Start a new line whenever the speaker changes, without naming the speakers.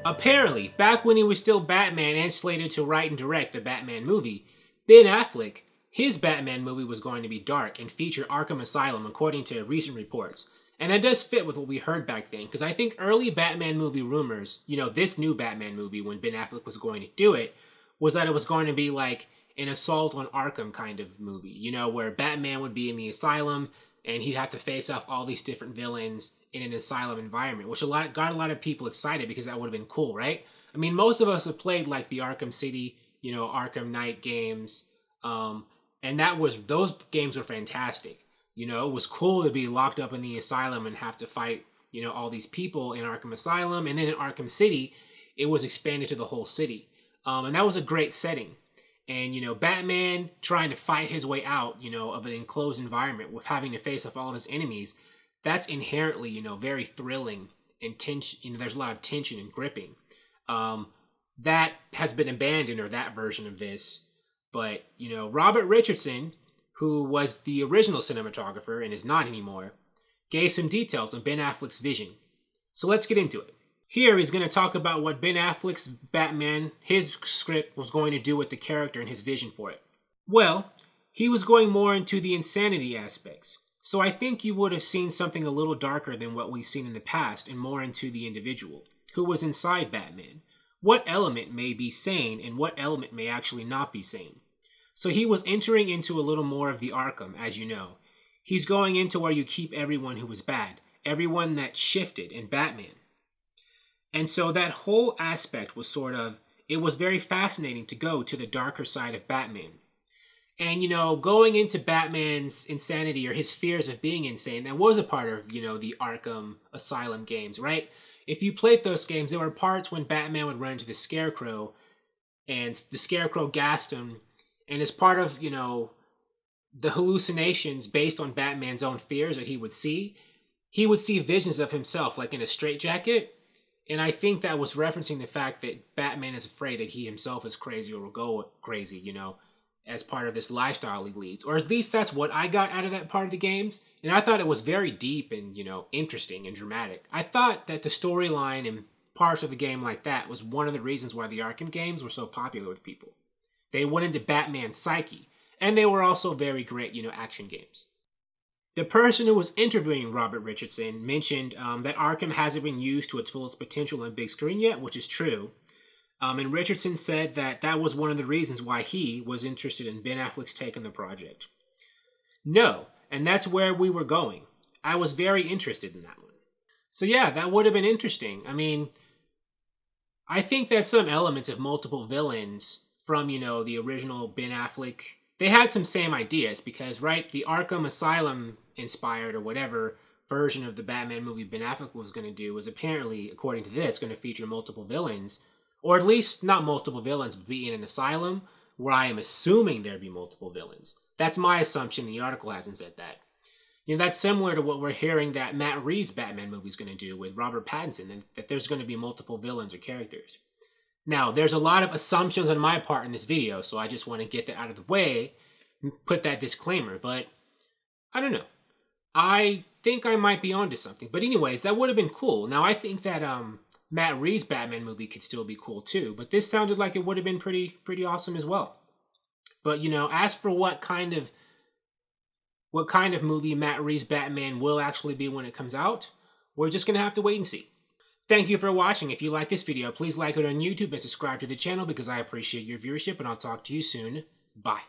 Apparently, back when he was still Batman and slated to write and direct the Batman movie, Ben Affleck, his Batman movie was going to be dark and feature Arkham Asylum according to recent reports. And that does fit with what we heard back then, because I think early Batman movie rumors, this new Batman movie, when Ben Affleck was going to do it, was that it was going to be like an Assault on Arkham kind of movie, where Batman would be in the asylum and he'd have to face off all these different villains in an asylum environment, which got a lot of people excited because that would have been cool, right? I mean, most of us have played like the Arkham City, Arkham Knight games, and those games were fantastic. It was cool to be locked up in the asylum and have to fight, all these people in Arkham Asylum, and then in Arkham City, it was expanded to the whole city, and that was a great setting. And, Batman trying to fight his way out, of an enclosed environment with having to face off all of his enemies, that's inherently, very thrilling and tension. There's a lot of tension and gripping. That has been abandoned, or that version of this. But, Robert Richardson, who was the original cinematographer and is not anymore, gave some details on Ben Affleck's vision. So let's get into it. Here he's going to talk about what Ben Affleck's Batman, his script, was going to do with the character and his vision for it. Well, he was going more into the insanity aspects. So I think you would have seen something a little darker than what we've seen in the past and more into the individual, who was inside Batman. What element may be sane and what element may actually not be sane. So he was entering into a little more of the Arkham, as you know. He's going into where you keep everyone who was bad, everyone that shifted in Batman. And so that whole aspect was it was very fascinating to go to the darker side of Batman. And, going into Batman's insanity or his fears of being insane, that was a part of, the Arkham Asylum games, right? If you played those games, there were parts when Batman would run into the Scarecrow and the Scarecrow gassed him. And as part of, the hallucinations based on Batman's own fears that he would see visions of himself like in a straitjacket. And I think that was referencing the fact that Batman is afraid that he himself is crazy or will go crazy, as part of this lifestyle he leads. Or at least that's what I got out of that part of the games. And I thought it was very deep and, interesting and dramatic. I thought that the storyline and parts of the game like that was one of the reasons why the Arkham games were so popular with people. They went into Batman's psyche. And they were also very great, action games. The person who was interviewing Robert Richardson mentioned that Arkham hasn't been used to its fullest potential on big screen yet, which is true. And Richardson said that was one of the reasons why he was interested in Ben Affleck's take on the project. No, and that's where we were going. I was very interested in that one. So yeah, that would have been interesting. I mean, I think that some elements of multiple villains from, the original Ben Affleck, they had some same ideas because, right, the Arkham Asylum inspired or whatever version of the Batman movie Ben Affleck was going to do was apparently, according to this, going to feature multiple villains, or at least not multiple villains, but be in an asylum where I am assuming there'd be multiple villains. That's my assumption. The article hasn't said that. That's similar to what we're hearing that Matt Reeves' Batman movie is going to do with Robert Pattinson, and that there's going to be multiple villains or characters. Now, there's a lot of assumptions on my part in this video, so I just want to get that out of the way and put that disclaimer, but I don't know. I think I might be onto something. But anyways, that would have been cool. Now, I think that Matt Reeves' Batman movie could still be cool too, but this sounded like it would have been pretty awesome as well. But, as for what kind of movie Matt Reeves' Batman will actually be when it comes out, we're just going to have to wait and see. Thank you for watching. If you like this video, please like it on YouTube and subscribe to the channel because I appreciate your viewership, and I'll talk to you soon. Bye.